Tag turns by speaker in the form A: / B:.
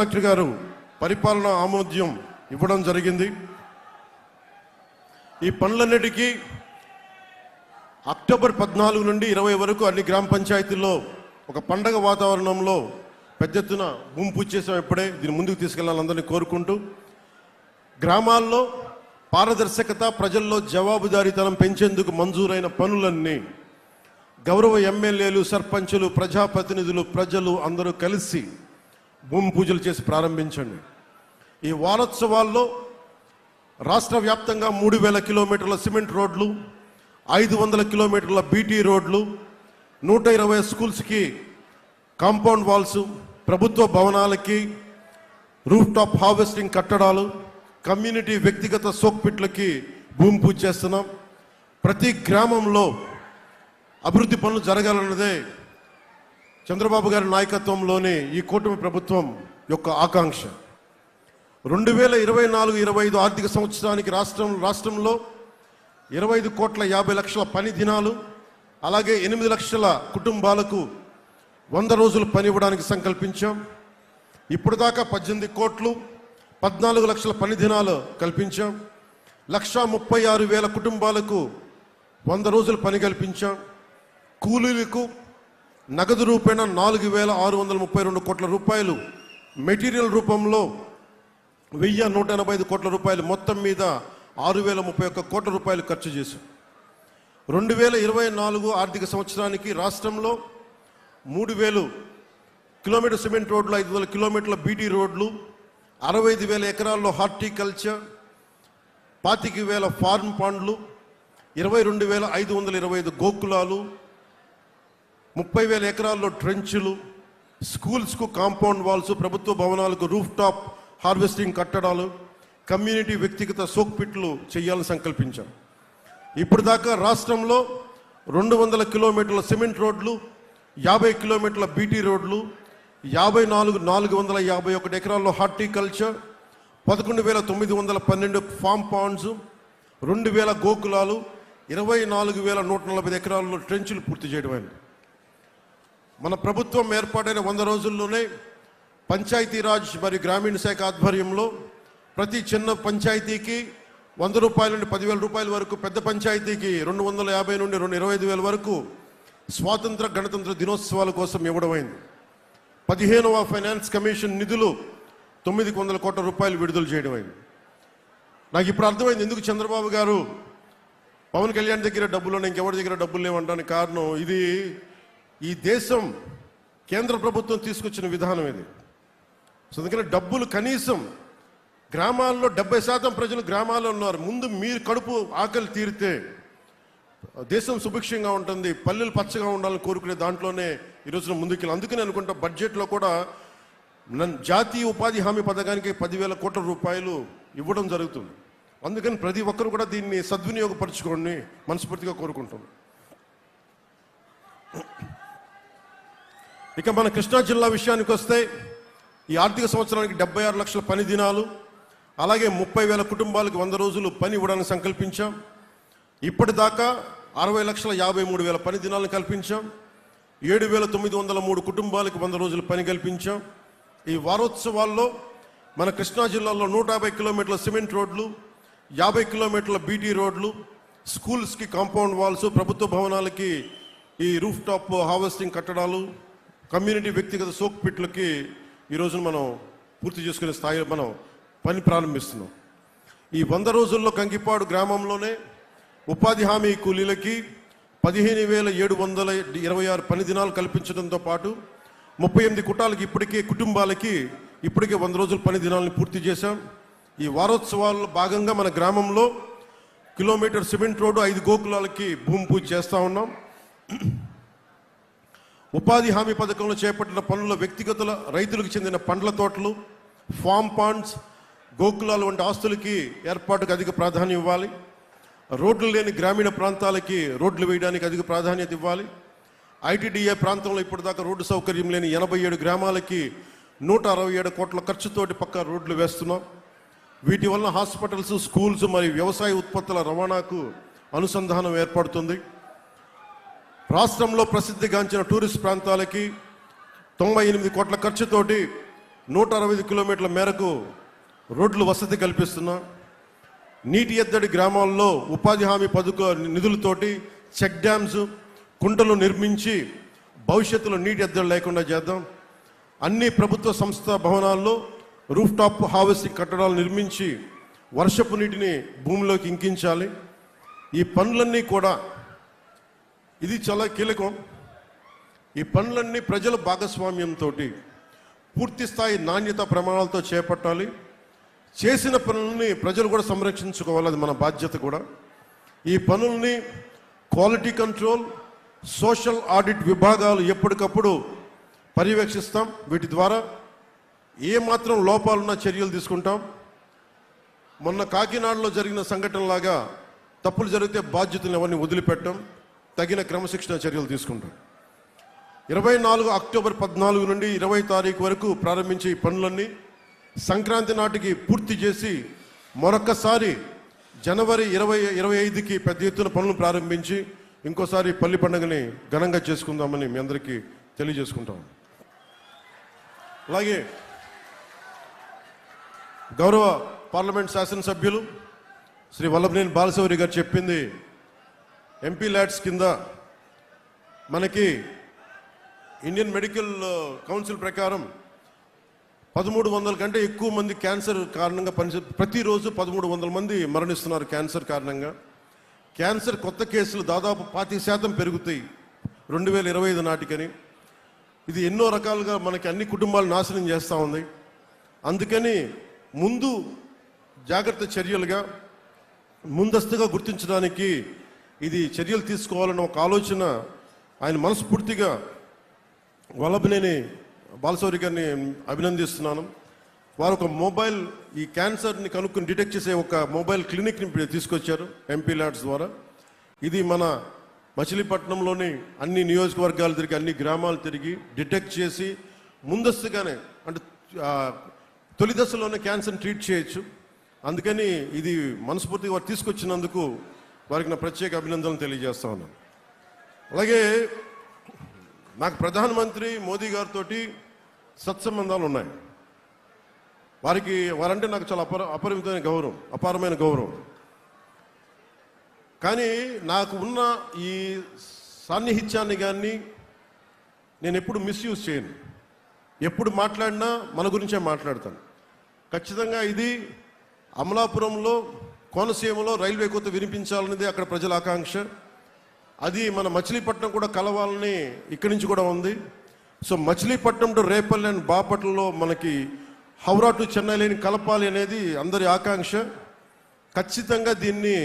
A: Collector గారు పరిపాలన ఆమోద్యం ఇవ్వడం జరిగింది. ఈ పనులన్నిటికీ అక్టోబర్ 14 నుండి 20 వరకు అన్ని గ్రామ పంచాయతీల్లో ఒక పండగ వాతావరణంలో పెద్ద ఎత్తున భూమి పూజ చేసాం. ఇప్పుడే దీన్ని ముందుకు తీసుకెళ్లాలని కోరుకుంటూ, గ్రామాల్లో పారదర్శకత, ప్రజల్లో జవాబుదారీతనం పెంచేందుకు మంజూరైన పనులన్నీ గౌరవ ఎమ్మెల్యేలు, సర్పంచులు, ప్రజాప్రతినిధులు, ప్రజలు అందరూ కలిసి భూమి పూజలు చేసి ప్రారంభించండి. ఈ వారోత్సవాల్లో రాష్ట్ర వ్యాప్తంగా 3000 కిలోమీటర్ల సిమెంట్ రోడ్లు, 500 కిలోమీటర్ల బీటీ రోడ్లు, 120 స్కూల్స్కి కాంపౌండ్ వాల్స్, ప్రభుత్వ భవనాలకి రూఫ్ టాప్ హార్వెస్టింగ్ కట్టడాలు, కమ్యూనిటీ వ్యక్తిగత సోక్పిట్లకి భూమి పూజ చేస్తున్నాం. ప్రతి గ్రామంలో అభివృద్ధి పనులు జరగాలన్నదే చంద్రబాబు గారి నాయకత్వంలోని ఈ కూటమి ప్రభుత్వం యొక్క ఆకాంక్ష. 2024-25 ఆర్థిక సంవత్సరానికి రాష్ట్రంలో 25,50,00,000 పని దినాలు, అలాగే 8 లక్షల కుటుంబాలకు 100 రోజులు పని ఇవ్వడానికి సంకల్పించాం. ఇప్పుడు దాకా 18 కోట్లు 14 లక్షల పని దినాలు కల్పించాం. 1,36,000 కుటుంబాలకు 100 రోజులు పని కల్పించాం. కూలీలకు నగదు రూపేణ 4,632 కోట్ల రూపాయలు, మెటీరియల్ రూపంలో 1,185 కోట్ల రూపాయలు, మొత్తం మీద 6,031 కోట్ల రూపాయలు ఖర్చు చేశాం. 2024 ఆర్థిక సంవత్సరానికి రాష్ట్రంలో 3,000 కిలోమీటర్ సిమెంట్ రోడ్లు, 500 కిలోమీటర్ల బీటీ రోడ్లు, 65,000 ఎకరాల్లో హార్టికల్చర్, 25,000 ఫార్మ్ పాండ్లు, 22,525 గోకులాలు, 30,000 ఎకరాల్లో ట్రెంచులు, స్కూల్స్కు కాంపౌండ్ వాల్స్, ప్రభుత్వ భవనాలకు రూఫ్ టాప్ హార్వెస్టింగ్ కట్టడాలు, కమ్యూనిటీ వ్యక్తిగత సోక్పిట్లు చేయాలని సంకల్పించాం. ఇప్పుడు దాకా రాష్ట్రంలో 200 కిలోమీటర్ల సిమెంట్ రోడ్లు, 50 కిలోమీటర్ల బీటీ రోడ్లు, 54,451 ఎకరాల్లో హార్టికల్చర్, 11,912 ఫామ్ పాండ్స్, 2,000 గోకులాలు, 24,140 ఎకరాల్లో ట్రెంచులు పూర్తి చేయడమైంది. మన ప్రభుత్వం ఏర్పాటైన 100 రోజుల్లోనే పంచాయతీరాజ్ మరియు గ్రామీణ శాఖ ఆధ్వర్యంలో ప్రతి చిన్న పంచాయతీకి 100 రూపాయల నుండి 10,000 రూపాయల వరకు, పెద్ద పంచాయతీకి 250 నుండి 25,000 వరకు స్వాతంత్ర గణతంత్ర దినోత్సవాల కోసం ఇవ్వడమైంది. 15వ ఫైనాన్స్ కమిషన్ నిధులు 900 కోట్ల రూపాయలు విడుదల చేయడమైంది. నాకు ఇప్పుడు అర్థమైంది ఎందుకు చంద్రబాబు గారు పవన్ కళ్యాణ్ దగ్గర డబ్బులు, ఇంకెవరి దగ్గర డబ్బులు లేవంటానికి కారణం ఇది. ఈ దేశం కేంద్ర ప్రభుత్వం తీసుకొచ్చిన విధానం ఇది. సో అందుకని డబ్బులు కనీసం గ్రామాల్లో 70% ప్రజలు గ్రామాల్లో ఉన్నారు. ముందు మీరు కడుపు ఆకలి తీరితే దేశం సుభిక్షంగా ఉంటుంది, పల్లెలు పచ్చగా ఉండాలని కోరుకునే దాంట్లోనే ఈరోజున ముందుకెళ్ళి. అందుకని అనుకుంటా బడ్జెట్లో కూడా జాతీయ ఉపాధి హామీ పథకానికి 10,000 కోట్ల రూపాయలు ఇవ్వడం జరుగుతుంది. అందుకని ప్రతి ఒక్కరు కూడా దీన్ని సద్వినియోగపరచుకోండి మనస్ఫూర్తిగా కోరుకుంటున్నాం. ఇక మన కృష్ణా జిల్లా విషయానికి వస్తే ఈ ఆర్థిక సంవత్సరానికి 76 లక్షల పని దినాలు, అలాగే 30,000 కుటుంబాలకు 100 రోజులు పని ఇవ్వడానికి సంకల్పించాం. ఇప్పటిదాకా 60,53,000 పని దినాలను కల్పించాం. 7,903 కుటుంబాలకు 100 రోజులు పని కల్పించాం. ఈ వారోత్సవాల్లో మన కృష్ణా జిల్లాలో 150 కిలోమీటర్ల సిమెంట్ రోడ్లు, 50 కిలోమీటర్ల బీటీ రోడ్లు, స్కూల్స్కి కాంపౌండ్ వాల్స్, ప్రభుత్వ భవనాలకి ఈ రూఫ్ టాప్ హార్వెస్టింగ్ కట్టడాలు, కమ్యూనిటీ వ్యక్తిగత సోక్పిట్లకి ఈరోజు మనం పూర్తి చేసుకునే స్థాయిలో మనం పని ప్రారంభిస్తున్నాం. ఈ 100 రోజుల్లో కంకిపాడు గ్రామంలోనే ఉపాధి హామీ కూలీలకి 15,726 పని దినాలు కల్పించడంతో పాటు 38 కుటుంబాలకి ఇప్పటికే 100 రోజుల పని దినాలను పూర్తి చేశాం. ఈ వారోత్సవాల్లో భాగంగా మన గ్రామంలో కిలోమీటర్ సిమెంట్ రోడ్డు, 5 గోకులాలకి భూమి పూజ చేస్తూ ఉన్నాం. ఉపాధి హామీ పథకంలో చేపట్టిన పనుల్లో వ్యక్తిగత రైతులకు చెందిన పండ్ల తోటలు, ఫామ్ పాండ్స్, గోకులాలు వంటి ఆస్తులకి ఏర్పాటుకు అధిక ప్రాధాన్యం ఇవ్వాలి. రోడ్లు లేని గ్రామీణ ప్రాంతాలకి రోడ్లు వేయడానికి అధిక ప్రాధాన్యత ఇవ్వాలి. ఐటీడీఏ ప్రాంతంలో ఇప్పటిదాకా రోడ్డు సౌకర్యం లేని 87 గ్రామాలకి 167 కోట్ల ఖర్చుతోటి పక్కా రోడ్లు వేస్తున్నాం. వీటి వలన హాస్పిటల్స్, స్కూల్స్ మరియు వ్యవసాయ ఉత్పత్తుల రవాణాకు అనుసంధానం ఏర్పడుతుంది. రాష్ట్రంలో ప్రసిద్ధిగాంచిన టూరిస్ట్ ప్రాంతాలకి 98 కోట్ల ఖర్చుతోటి 165 కిలోమీటర్ల మేరకు రోడ్లు వసతి కల్పిస్తున్నాం. నీటి ఎద్దడి గ్రామాల్లో ఉపాధి హామీ పథకం నిధులతోటి చెక్ డ్యామ్స్, కుంటలు నిర్మించి భవిష్యత్తులో నీటి ఎద్దడి లేకుండా చేద్దాం. అన్ని ప్రభుత్వ సంస్థ భవనాల్లో రూఫ్ టాప్ హార్వెస్టింగ్ కట్టడాలు నిర్మించి వర్షపు నీటిని భూమిలోకి ఇంకించాలి. ఈ పనులన్నీ కూడా ఇది చాలా కీలకం. ఈ పనులన్నీ ప్రజల భాగస్వామ్యంతో పూర్తి స్థాయి నాణ్యత ప్రమాణాలతో చేపట్టాలి. చేసిన పనులని ప్రజలు కూడా సంరక్షించుకోవాలి, అది మన బాధ్యత కూడా. ఈ పనుల్ని క్వాలిటీ కంట్రోల్, సోషల్ ఆడిట్ విభాగాలు ఎప్పటికప్పుడు పర్యవేక్షిస్తాం. వీటి ద్వారా ఏమాత్రం లోపాలున్న చర్యలు తీసుకుంటాం. మొన్న కాకినాడలో జరిగిన సంఘటనలాగా తప్పులు జరిగితే బాధ్యతలు ఎవరిని వదిలిపెట్టాం, తగిన క్రమశిక్షణ చర్యలు తీసుకుంటాం. 24 అక్టోబర్ 14 నుండి 20 తారీఖు వరకు ప్రారంభించే ఈ పనులన్నీ సంక్రాంతి నాటికి పూర్తి చేసి మరొక్కసారి జనవరి 25కి పెద్ద ఎత్తున పనులు ప్రారంభించి ఇంకోసారి పల్లి పండుగని ఘనంగా చేసుకుందామని మీ అందరికీ తెలియజేసుకుంటాం. అలాగే గౌరవ పార్లమెంట్ శాసనసభ్యులు శ్రీ వల్లభనేని బాలశౌరి గారు చెప్పింది, ఎంపీ ల్యాడ్స్ కింద మనకి ఇండియన్ మెడికల్ కౌన్సిల్ ప్రకారం 1300 కంటే ఎక్కువ మంది క్యాన్సర్ కారణంగా ప్రతిరోజు 1300 మంది మరణిస్తున్నారు క్యాన్సర్ కారణంగా. క్యాన్సర్ కొత్త కేసులు దాదాపు 25% పెరుగుతాయి 2025 నాటికని. ఇది ఎన్నో రకాలుగా మనకి అన్ని కుటుంబాలు నాశనం చేస్తూ ఉంది. అందుకని ముందు జాగ్రత్త చర్యలుగా ముందస్తుగా గుర్తించడానికి ఇది చర్యలు తీసుకోవాలన్న ఒక ఆలోచన ఆయన మనస్ఫూర్తిగా వల్లభనేని బాలశౌరి గారిని అభినందిస్తున్నాను. వారు ఒక మొబైల్ ఈ క్యాన్సర్ని కనుక్కొని డిటెక్ట్ చేసే ఒక మొబైల్ క్లినిక్ని తీసుకొచ్చారు ఎంపీ ల్యాడ్స్ ద్వారా. ఇది మన మచిలీపట్నంలోని అన్ని నియోజకవర్గాలు తిరిగి అన్ని గ్రామాలు తిరిగి డిటెక్ట్ చేసి ముందస్తుగానే అంటే తొలి దశలోనే క్యాన్సర్ని ట్రీట్ చేయొచ్చు. అందుకని ఇది మనస్ఫూర్తిగా వారు తీసుకొచ్చినందుకు వారికి నా ప్రత్యేక అభినందనలు తెలియజేస్తా ఉన్నాను. అలాగే నాకు ప్రధానమంత్రి మోదీ గారితో సత్సంబంధాలు ఉన్నాయి. వారంటే నాకు చాలా అపరిమితమైన గౌరవం, అపారమైన గౌరవం. కానీ నాకు ఉన్న ఈ సాన్నిహిత్యాన్ని కానీ నేను ఎప్పుడు మిస్యూజ్ చేయను. ఎప్పుడు మాట్లాడినా మన గురించే మాట్లాడతాను. ఖచ్చితంగా ఇది అమలాపురంలో కోనసీమలో రైల్వే కోత వినిపించాలనేది అక్కడ ప్రజల ఆకాంక్ష. అది మన మచిలీపట్నం కూడా కలవాలని ఇక్కడి నుంచి కూడా ఉంది. So Machilipatnam to Repalle and బాపట్లలో మనకి హౌరా టు చెన్నై లేని కలపాలి అనేది అందరి ఆకాంక్ష. ఖచ్చితంగా దీన్ని